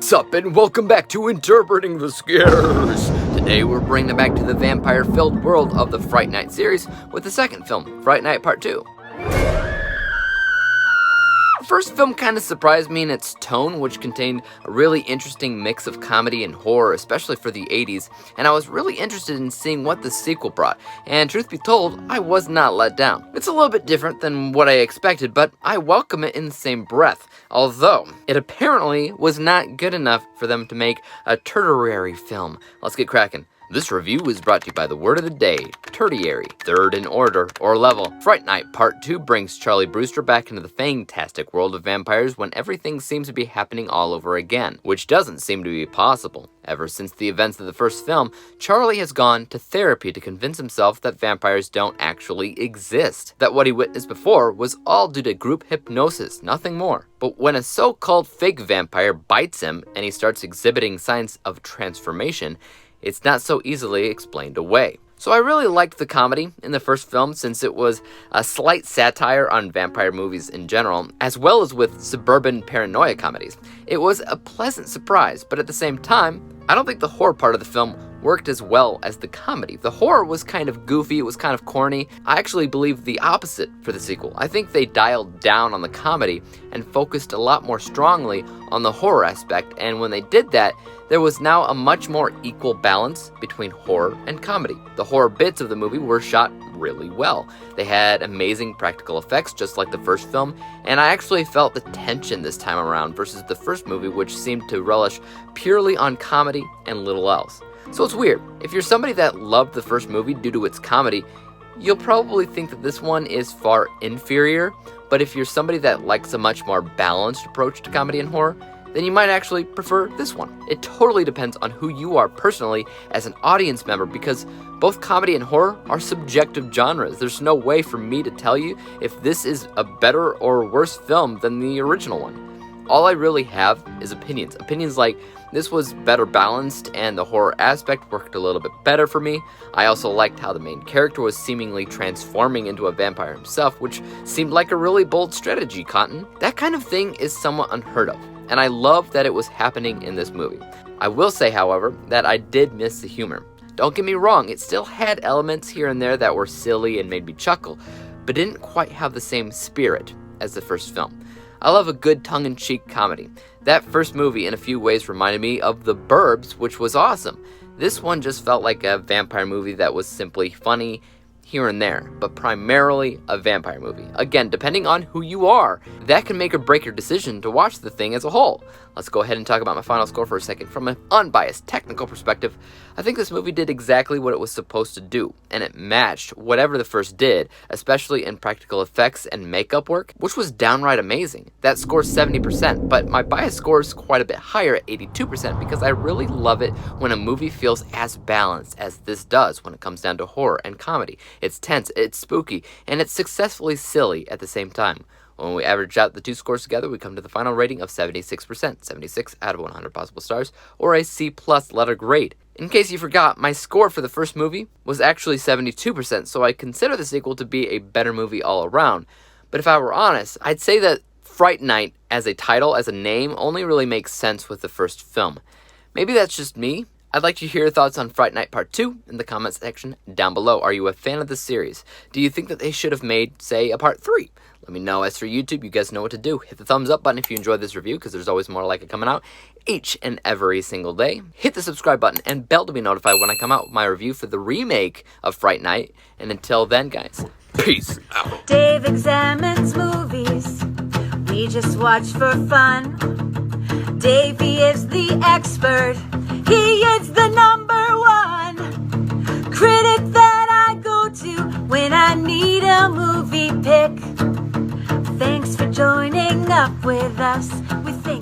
What's up, and welcome back to Interpreting the Scares. Today we're bringing it back to the vampire-filled world of the Fright Night series with the second film, Fright Night Part 2. The first film kind of surprised me in its tone, which contained a really interesting mix of comedy and horror, especially for the 80s, and I was really interested in seeing what the sequel brought, and truth be told, I was not let down. It's a little bit different than what I expected, but I welcome it in the same breath, although it apparently was not good enough for them to make a tertiary film. Let's get cracking. This review is brought to you by the word of the day, tertiary, third in order or level. Fright Night Part 2 brings Charlie Brewster back into the fantastic world of vampires when everything seems to be happening all over again, which doesn't seem to be possible. Ever since the events of the first film, Charlie has gone to therapy to convince himself that vampires don't actually exist, that what he witnessed before was all due to group hypnosis, nothing more. But when a so-called fake vampire bites him and he starts exhibiting signs of transformation, it's not so easily explained away. So I really liked the comedy in the first film since it was a slight satire on vampire movies in general, as well as with suburban paranoia comedies. It was a pleasant surprise, but at the same time, I don't think the horror part of the film worked as well as the comedy. The horror was kind of goofy, it was kind of corny. I actually believe the opposite for the sequel. I think they dialed down on the comedy and focused a lot more strongly on the horror aspect, and when they did that, there was now a much more equal balance between horror and comedy. The horror bits of the movie were shot really well. They had amazing practical effects, just like the first film, and I actually felt the tension this time around versus the first movie, which seemed to relish purely on comedy and little else. So it's weird. If you're somebody that loved the first movie due to its comedy, you'll probably think that this one is far inferior, but if you're somebody that likes a much more balanced approach to comedy and horror, then you might actually prefer this one. It totally depends on who you are personally as an audience member, because both comedy and horror are subjective genres. There's no way for me to tell you if this is a better or worse film than the original one. All I really have is opinions. Opinions like, this was better balanced and the horror aspect worked a little bit better for me. I also liked how the main character was seemingly transforming into a vampire himself, which seemed like a really bold strategy, Cotton. That kind of thing is somewhat unheard of, and I love that it was happening in this movie. I will say, however, that I did miss the humor. Don't get me wrong, it still had elements here and there that were silly and made me chuckle, but didn't quite have the same spirit as the first film. I love a good tongue-in-cheek comedy. That first movie in a few ways reminded me of The Burbs, which was awesome. This one just felt like a vampire movie that was simply funny here and there, but primarily a vampire movie. Again, depending on who you are, that can make or break your decision to watch the thing as a whole. Let's go ahead and talk about my final score for a second. From an unbiased technical perspective, I think this movie did exactly what it was supposed to do, and it matched whatever the first did, especially in practical effects and makeup work, which was downright amazing. That score's 70%, but my bias score is quite a bit higher at 82% because I really love it when a movie feels as balanced as this does when it comes down to horror and comedy. It's tense, it's spooky, and it's successfully silly at the same time. When we average out the two scores together, we come to the final rating of 76%, 76 out of 100 possible stars, or a C+ letter grade. In case you forgot, my score for the first movie was actually 72%, so I consider the sequel to be a better movie all around. But if I were honest, I'd say that Fright Night as a title, as a name, only really makes sense with the first film. Maybe that's just me. I'd like to hear your thoughts on Fright Night Part 2 in the comments section down below. Are you a fan of the series? Do you think that they should have made, say, a Part 3? Let me know. As for YouTube, you guys know what to do. Hit the thumbs up button if you enjoyed this review, because there's always more like it coming out each and every single day. Hit the subscribe button and bell to be notified when I come out with my review for the remake of Fright Night. And until then, guys, peace out. Dave examines movies we just watch for fun. Davey is the expert. He is the #1 critic that I go to when I need a movie pick. Thanks for joining up with us. We think